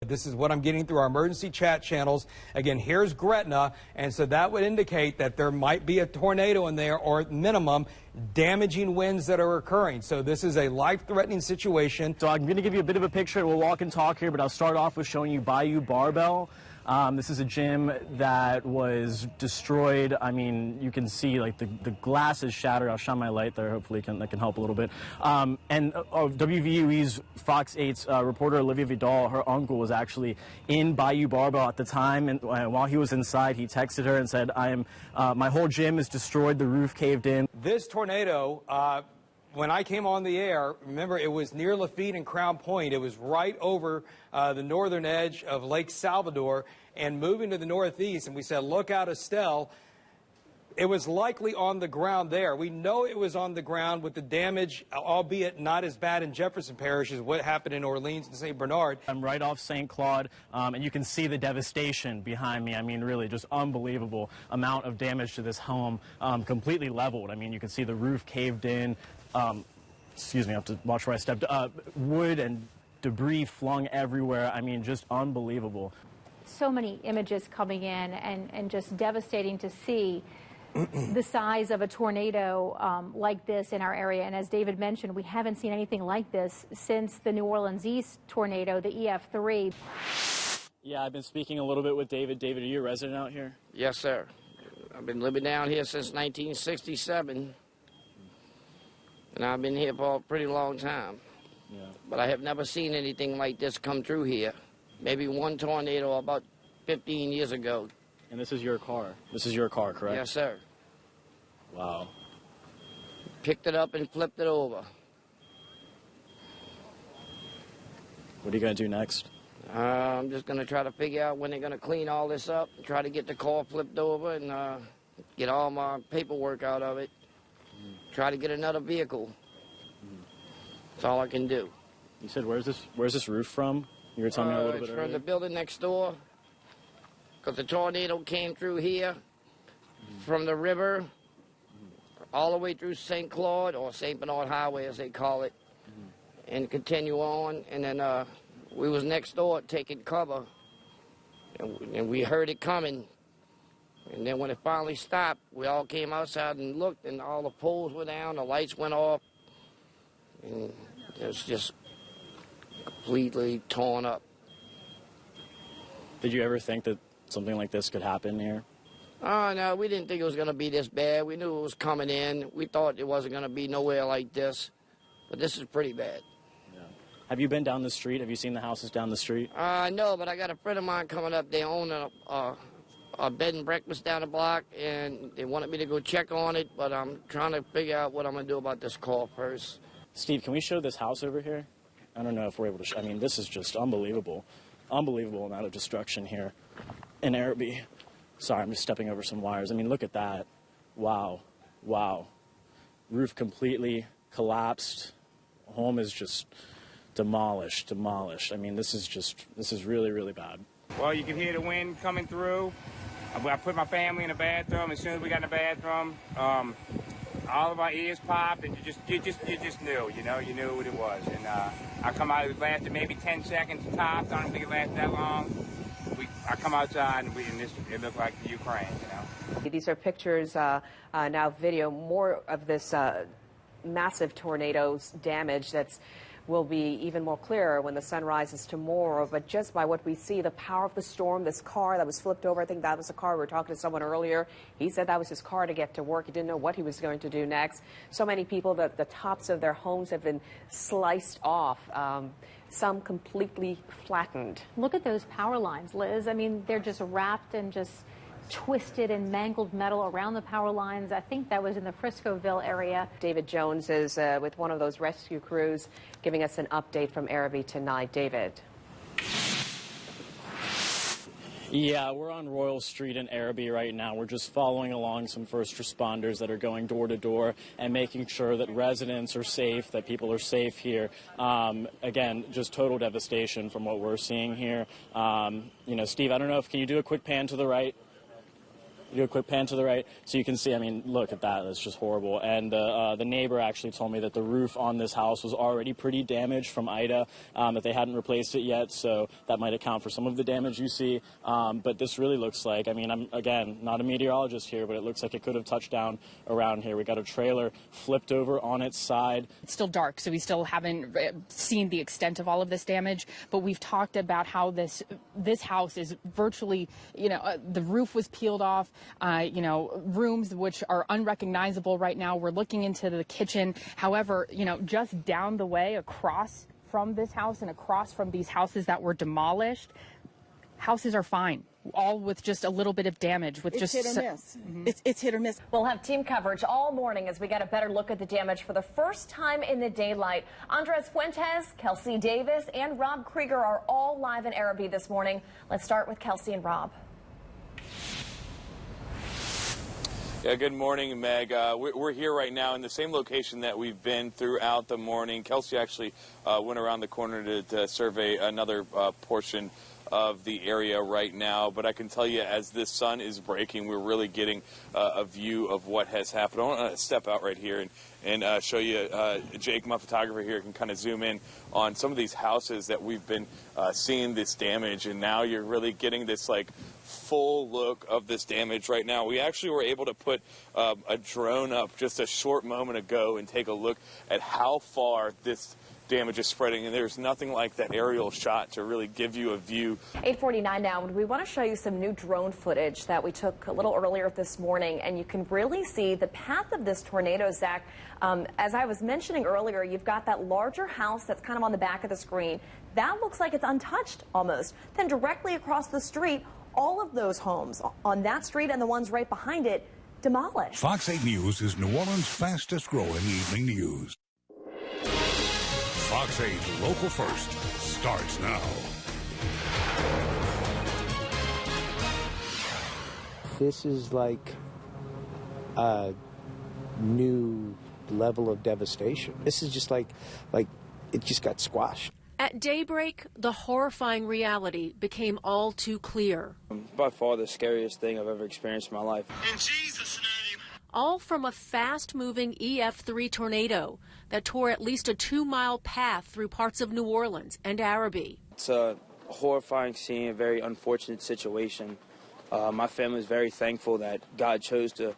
This is what I'm getting through our emergency chat channels. Again, here's Gretna, and so that would indicate that there might be a tornado in there, or at minimum, damaging winds that are occurring. So this is a life-threatening situation. So I'm going to give you a bit of a picture. We'll walk and talk here, but I'll start off with showing you Bayou Barbell. This is a gym that was destroyed. I mean, you can see like the glass is shattered. I'll shine my light there. Hopefully that can help a little bit. And WVUE's Fox 8's reporter Olivia Vidal, her uncle, was actually in Bayou Barbell at the time. And while he was inside, he texted her and said, my whole gym is destroyed. The roof caved in. This tornado, when I came on the air, remember, it was near Lafitte and Crown Point. It was right over the northern edge of Lake Salvador and moving to the northeast. And we said, look out, Estelle. It was likely on the ground there. We know it was on the ground with the damage, albeit not as bad in Jefferson Parish as what happened in Orleans and St. Bernard. I'm right off St. Claude, and you can see the devastation behind me. I mean, really just unbelievable amount of damage to this home, completely leveled. I mean, you can see the roof caved in. Excuse me, I have to watch where I stepped. Wood and debris flung everywhere. I mean, just unbelievable. So many images coming in, and just devastating to see the size of a tornado like this in our area. And as David mentioned, we haven't seen anything like this since the New Orleans East tornado, the EF3. Yeah, I've been speaking a little bit with David. David, are you a resident out here? Yes, sir. I've been living down here since 1967. And I've been here for a pretty long time. Yeah. But I have never seen anything like this come through here. Maybe one tornado about 15 years ago. And this is your car? This is your car, correct? Yes, sir. Wow. Picked it up and flipped it over. What are you going to do next? I'm just going to try to figure out when they're going to clean all this up, and try to get the car flipped over and get all my paperwork out of it. Try to get another vehicle. That's all I can do. You said, where's this roof from? You were telling me a little bit earlier. It's from the building next door. Because the tornado came through here from the river all the way through St. Claude, or St. Bernard Highway as they call it, and continue on. And then we was next door taking cover, and we heard it coming. And then when it finally stopped, we all came outside and looked, and all the poles were down, the lights went off, and it was just completely torn up. Did you ever think that something like this could happen here? Oh, no, we didn't think it was going to be this bad. We knew it was coming in. We thought it wasn't going to be nowhere like this, but this is pretty bad. Yeah. Have you been down the street? Have you seen the houses down the street? No, but I got a friend of mine coming up. They own a bed and breakfast down the block, and they wanted me to go check on it, but I'm trying to figure out what I'm going to do about this call first. Steve, can we show this house over here? I don't know if we're able to I mean, this is just unbelievable. Unbelievable amount of destruction here in Arabi. Sorry, I'm just stepping over some wires. I mean, look at that. Wow. Wow. Roof completely collapsed. Home is just demolished. I mean, this is really, really bad. Well, you can hear the wind coming through. I put my family in the bathroom. As soon as we got in the bathroom, all of our ears popped, and you just knew, you knew what it was. And I come out, it lasted maybe 10 seconds tops. I don't think it lasted that long. I come outside, and it looked like Ukraine, These are pictures, now video, more of this massive tornado's damage that's will be even more clearer when the sun rises tomorrow. But just by what we see, the power of the storm, this car that was flipped over, I think that was a car. We were talking to someone earlier. He said that was his car to get to work. He didn't know what he was going to do next. So many people, that the tops of their homes have been sliced off. Some completely flattened. Look at those power lines, Liz. I mean, they're just wrapped and just twisted and mangled metal around the power lines. I think that was in the Friscoville area. David Jones is with one of those rescue crews giving us an update from Arabi tonight. David. Yeah, we're on Royal Street in Arabi right now. We're just following along some first responders that are going door to door and making sure that residents are safe, that people are safe here. Again, just total devastation from what we're seeing here. Steve, I don't know if, can you do a quick pan to the right? do a quick pan to the right so you can see, I mean, look at that. That's just horrible. And the neighbor actually told me that the roof on this house was already pretty damaged from Ida, that they hadn't replaced it yet, so that might account for some of the damage you see. But this really looks like, I mean, I'm, again, not a meteorologist here, but it looks like it could have touched down around here. We got a trailer flipped over on its side. It's still dark, so we still haven't seen the extent of all of this damage, but we've talked about how this house is virtually, the roof was peeled off, rooms which are unrecognizable right now. We're looking into the kitchen. However, just down the way across from this house and across from these houses that were demolished, houses are fine, all with just a little bit of damage. With it's just hit or miss. It's hit or miss. We'll have team coverage all morning as we get a better look at the damage for the first time in the daylight. Andres Fuentes, Kelsey Davis, and Rob Krieger are all live in Arabi this morning. Let's start with Kelsey and Rob. Yeah, good morning, Meg. We're here right now in the same location that we've been throughout the morning. Kelsey actually went around the corner to survey another portion of the area right now, but I can tell you as this sun is breaking, we're really getting a view of what has happened. I want to step out right here and show you, Jake, my photographer here, can kind of zoom in on some of these houses that we've been seeing this damage, and now you're really getting this like full look of this damage right now. We actually were able to put a drone up just a short moment ago and take a look at how far this damage is spreading, and there's nothing like that aerial shot to really give you a view. 8:49 now, and we want to show you some new drone footage that we took a little earlier this morning, and you can really see the path of this tornado, Zach. As I was mentioning earlier, you've got that larger house that's kind of on the back of the screen. That looks like it's untouched almost. Then directly across the street, all of those homes on that street and the ones right behind it demolished. Fox 8 News is New Orleans' fastest growing evening news. Fox 8 Local First starts now. This is like a new level of devastation. This is just like it just got squashed. At daybreak, the horrifying reality became all too clear. By far the scariest thing I've ever experienced in my life. In Jesus' name. All from a fast-moving EF3 tornado that tore at least a 2-mile path through parts of New Orleans and Arabi. It's a horrifying scene, a very unfortunate situation. My family is very thankful that God chose to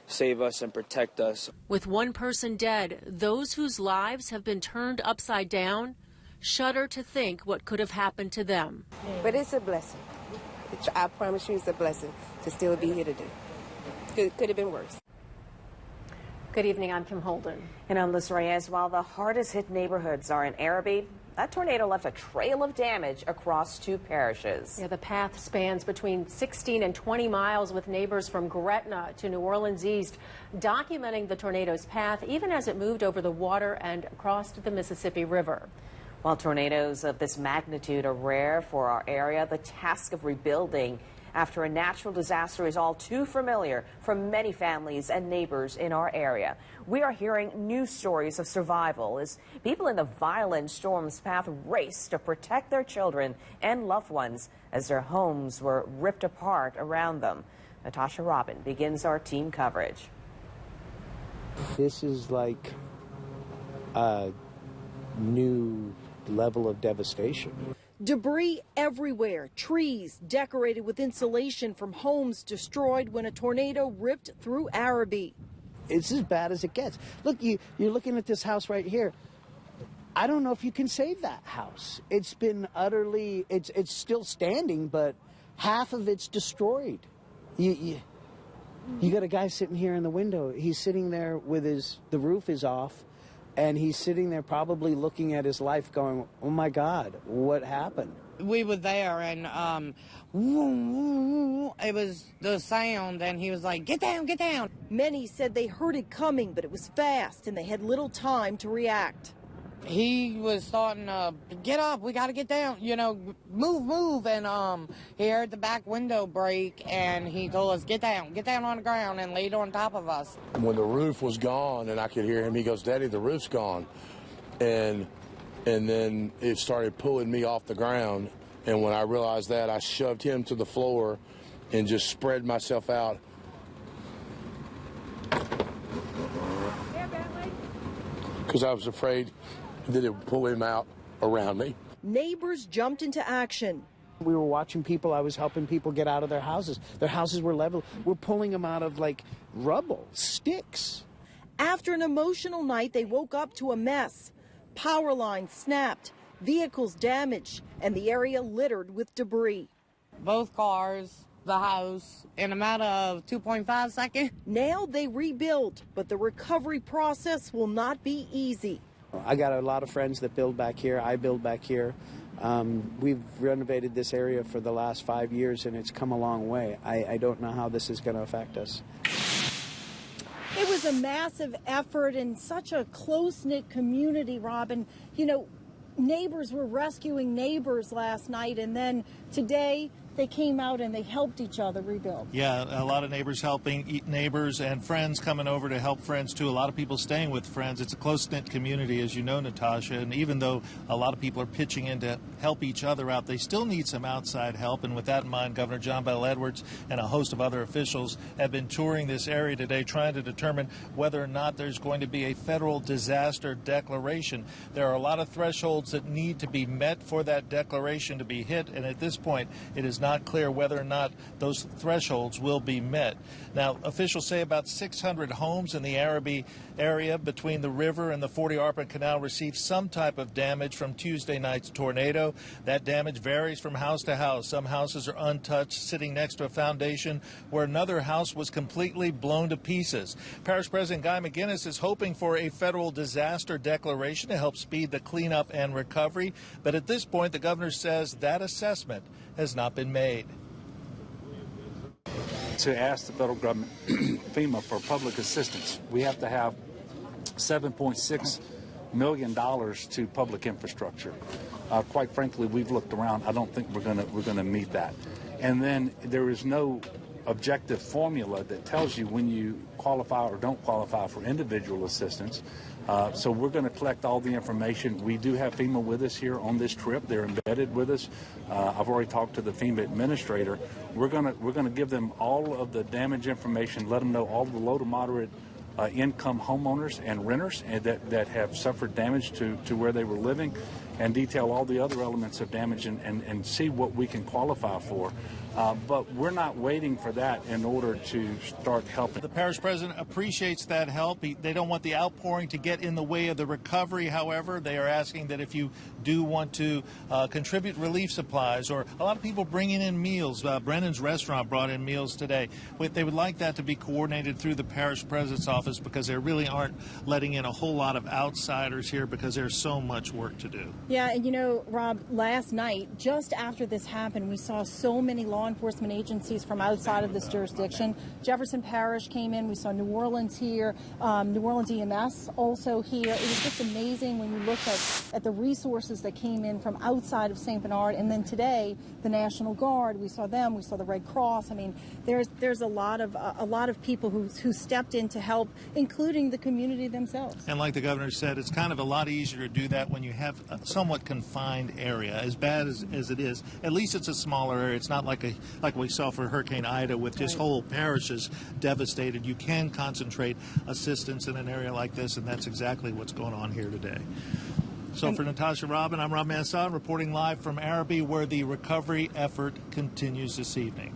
save us and protect us. With one person dead, those whose lives have been turned upside down shudder to think what could have happened to them. But it's a blessing. I promise you it's a blessing to still be here today. Could have been worse. Good evening, I'm Kim Holden. And I'm Liz Reyes. While the hardest hit neighborhoods are in Arabi, that tornado left a trail of damage across 2 parishes. Yeah, the path spans between 16 and 20 miles, with neighbors from Gretna to New Orleans East documenting the tornado's path even as it moved over the water and across the Mississippi River. While tornadoes of this magnitude are rare for our area, the task of rebuilding after a natural disaster is all too familiar for many families and neighbors in our area. We are hearing new stories of survival as people in the violent storm's path race to protect their children and loved ones as their homes were ripped apart around them. Natasha Robin begins our team coverage. This is like a new level of devastation. Debris everywhere, trees decorated with insulation from homes destroyed when a tornado ripped through Arabi. It's as bad as it gets. Look, you're looking at this house right here. I don't know if you can save that house. It's been utterly, it's still standing, but half of it's destroyed. You got a guy sitting here in the window. He's sitting there with the roof is off. And he's sitting there probably looking at his life going, oh, my God, what happened? We were there, and it was the sound, and he was like, get down, get down. Many said they heard it coming, but it was fast, and they had little time to react. He was starting to get up, we got to get down, move, and he heard the back window break, and he told us, get down on the ground and laid on top of us. When the roof was gone and I could hear him, he goes, Daddy, the roof's gone. And then it started pulling me off the ground, and when I realized that, I shoved him to the floor and just spread myself out because I was afraid that it would pull him out around me. Neighbors jumped into action. We were watching people. I was helping people get out of their houses. Their houses were leveled. We're pulling them out of like rubble, sticks. After an emotional night, they woke up to a mess. Power lines snapped, vehicles damaged, and the area littered with debris. Both cars, the house, in a matter of 2.5 seconds. Now they rebuild, but the recovery process will not be easy. I got a lot of friends that build back here. I build back here. We've renovated this area for the last 5 years, and it's come a long way. I don't know how this is going to affect us. It was a massive effort in such a close-knit community, Robin. You know, neighbors were rescuing neighbors last night, and then today they came out and they helped each other rebuild. Yeah, a lot of neighbors helping neighbors and friends coming over to help friends, too. A lot of people staying with friends. It's a close-knit community, as you know, Natasha. And even though a lot of people are pitching in to help each other out, they still need some outside help. And with that in mind, Governor John Bel Edwards and a host of other officials have been touring this area today, trying to determine whether or not there's going to be a federal disaster declaration. There are a lot of thresholds that need to be met for that declaration to be hit. And at this point, it is not clear whether or not those thresholds will be met. Now, officials say about 600 homes in the Arabi area between the river and the 40 Arpent Canal received some type of damage from Tuesday night's tornado. That damage varies from house to house. Some houses are untouched, sitting next to a foundation where another house was completely blown to pieces. Parish President Guy McGinnis is hoping for a federal disaster declaration to help speed the cleanup and recovery. But at this point, the governor says that assessment has not been made. To ask the federal government, FEMA, for public assistance, we have to have $7.6 million to public infrastructure. Quite frankly, we've looked around. I don't think we're going to meet that. And then there is no objective formula that tells you when you qualify or don't qualify for individual assistance. So we're going to collect all the information. We do have FEMA with us here on this trip. They're embedded with us. I've already talked to the FEMA administrator. We're going to give them all of the damage information, let them know all the low to moderate income homeowners and renters that have suffered damage to where they were living, and detail all the other elements of damage and see what we can qualify for. But we're not waiting for that in order to start helping. The parish president appreciates that help. They don't want the outpouring to get in the way of the recovery. However, they are asking that if you do want to contribute relief supplies, or a lot of people bringing in meals. Brennan's restaurant brought in meals today. They would like that to be coordinated through the parish president's office, because they really aren't letting in a whole lot of outsiders here, because there's so much work to do. Yeah, and you know, Rob, last night, just after this happened, we saw so many law enforcement agencies from outside of this jurisdiction. Jefferson Parish came in. We saw New Orleans here, New Orleans EMS also here. It was just amazing when you looked at the resources that came in from outside of St. Bernard. And then today, the National Guard, we saw them. We saw the Red Cross. I mean, there's a lot of people who stepped in to help, including the community themselves. And like the governor said, it's kind of a lot easier to do that when you have a somewhat confined area. As bad as it is, at least it's a smaller area. It's not like we saw for Hurricane Ida, with just whole parishes devastated. You can concentrate assistance in an area like this, and that's exactly what's going on here today. So for Natasha Robin, I'm Rob Manson, reporting live from Arabi, where the recovery effort continues this evening.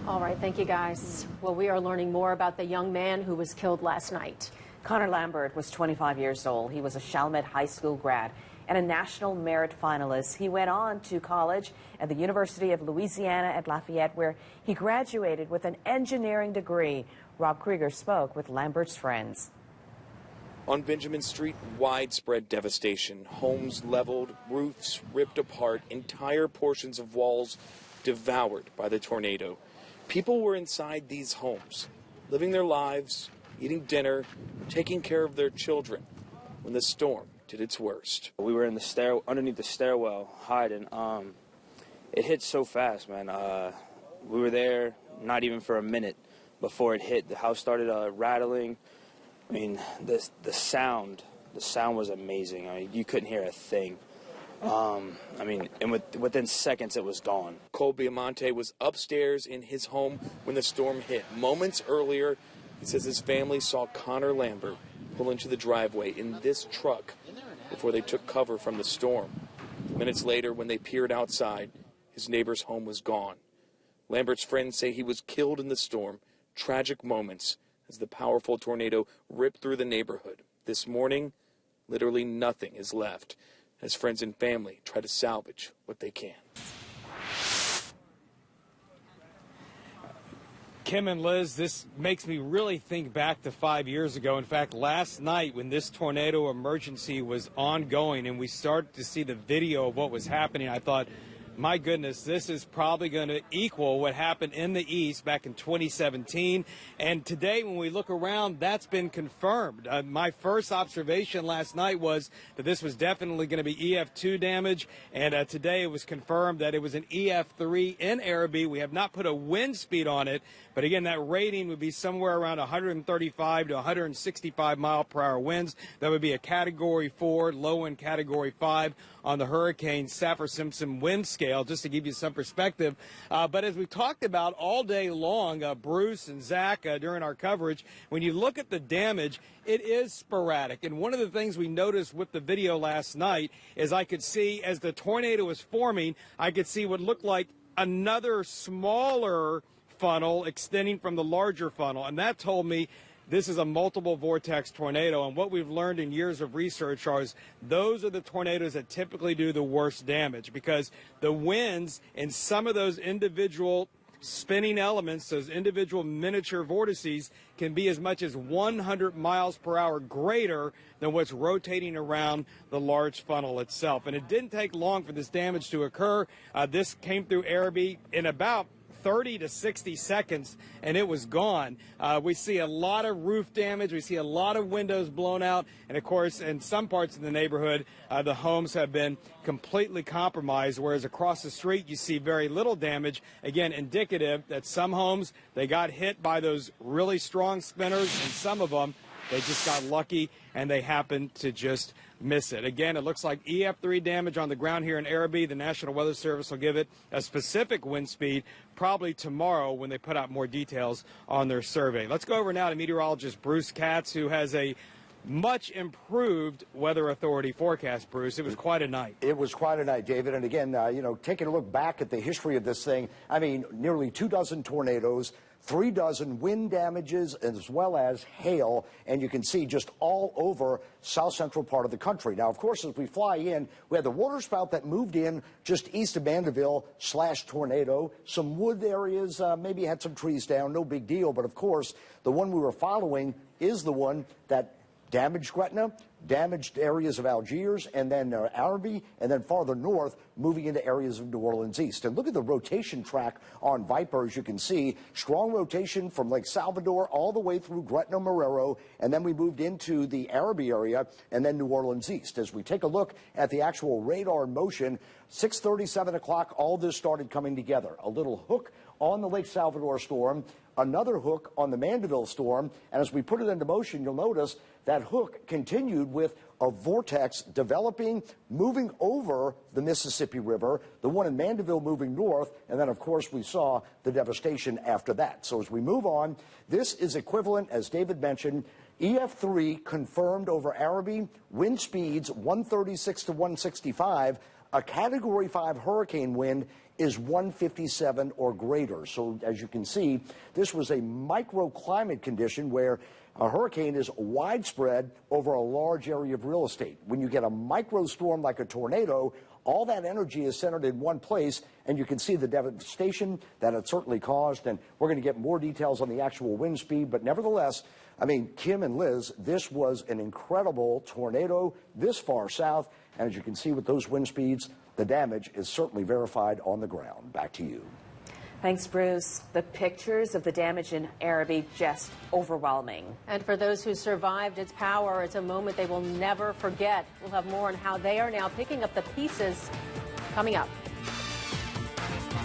All right, thank you guys. Well, we are learning more about the young man who was killed last night. Connor Lambert was 25 years old. He was a Chalmette High School grad and a National Merit finalist. He went on to college at the University of Louisiana at Lafayette, where he graduated with an engineering degree. Rob Krieger spoke with Lambert's friends. On Benjamin Street, widespread devastation. Homes leveled, roofs ripped apart, entire portions of walls devoured by the tornado. People were inside these homes, living their lives, eating dinner, taking care of their children, when the storm did its worst. We were in the underneath the stairwell, hiding. It hit so fast, man. We were there not even for a minute before it hit. The house started rattling. I mean, the sound was amazing. I mean, you couldn't hear a thing. I mean, and within seconds it was gone. Cole Biamonte was upstairs in his home when the storm hit. Moments earlier, he says his family saw Connor Lambert pull into the driveway in this truck before they took cover from the storm. Minutes later, when they peered outside, his neighbor's home was gone. Lambert's friends say he was killed in the storm. Tragic moments as the powerful tornado ripped through the neighborhood. This morning, literally nothing is left as friends and family try to salvage what they can. Kim and Liz, this makes me really think back to 5 years ago. In fact, last night when this tornado emergency was ongoing and we started to see the video of what was happening, I thought, my goodness, this is probably going to equal what happened in the East back in 2017. And today, when we look around, that's been confirmed. My first observation last night was that this was definitely going to be EF2 damage. And today it was confirmed that it was an EF3 in Arabi. We have not put a wind speed on it. But again, that rating would be somewhere around 135 to 165 mile per hour winds. That would be a Category 4, low end Category 5 on the Hurricane Saffir-Simpson wind scale, just to give you some perspective. But as we've talked about all day long, Bruce and Zach, during our coverage, when you look at the damage, it is sporadic. And one of the things we noticed with the video last night is I could see as the tornado was forming, I could see what looked like another smaller funnel extending from the larger funnel. And that told me this is a multiple vortex tornado, and what we've learned in years of research is those are the tornadoes that typically do the worst damage, because the winds in some of those individual spinning elements, those individual miniature vortices, can be as much as 100 miles per hour greater than what's rotating around the large funnel itself. And it didn't take long for this damage to occur. This came through Arabi in about 30 to 60 seconds, and it was gone. We see a lot of roof damage. We see a lot of windows blown out. And, of course, in some parts of the neighborhood, the homes have been completely compromised, whereas across the street you see very little damage. Again, indicative that some homes, they got hit by those really strong spinners, and some of them, they just got lucky and they happened to just miss it. Again, it looks like EF3 damage on the ground here in Arabi. The National Weather Service will give it a specific wind speed probably tomorrow when they put out more details on their survey. Let's go over now to meteorologist Bruce Katz, who has a much improved Weather Authority forecast, Bruce. It was quite a night. It was quite a night, David. And again, taking a look back at the history of this thing, I mean, nearly 24 tornadoes, 36 wind damages, as well as hail, and you can see just all over south central part of the country. Now, of course, as we fly in, we had the waterspout that moved in just east of Mandeville / tornado. Some wood areas, maybe had some trees down, no big deal. But of course, the one we were following is the one that damaged Gretna, damaged areas of Algiers, and then Arabi, and then farther north, moving into areas of New Orleans East. And look at the rotation track on Viper, as you can see. Strong rotation from Lake Salvador all the way through Gretna, Murrow, and then we moved into the Arabi area, and then New Orleans East. As we take a look at the actual radar in motion, 6:30, 7 o'clock, all this started coming together. A little hook on the Lake Salvador storm, another hook on the Mandeville storm, and as we put it into motion, you'll notice that hook continued with a vortex developing, moving over the Mississippi River, the one in Mandeville moving north, and then, of course, we saw the devastation after that. So as we move on, this is equivalent, as David mentioned, EF3 confirmed over Arabi, wind speeds 136 to 165, a Category 5 hurricane wind is 157 or greater. So as you can see, this was a microclimate condition where a hurricane is widespread over a large area of real estate. When you get a microstorm like a tornado, all that energy is centered in one place, and you can see the devastation that it certainly caused. And we're going to get more details on the actual wind speed, but nevertheless, I mean, Kim and Liz, this was an incredible tornado this far south, and as you can see with those wind speeds, the damage is certainly verified on the ground. Back to you. Thanks, Bruce. The pictures of the damage in Arabi just overwhelming. And for those who survived its power, it's a moment they will never forget. We'll have more on how they are now picking up the pieces coming up.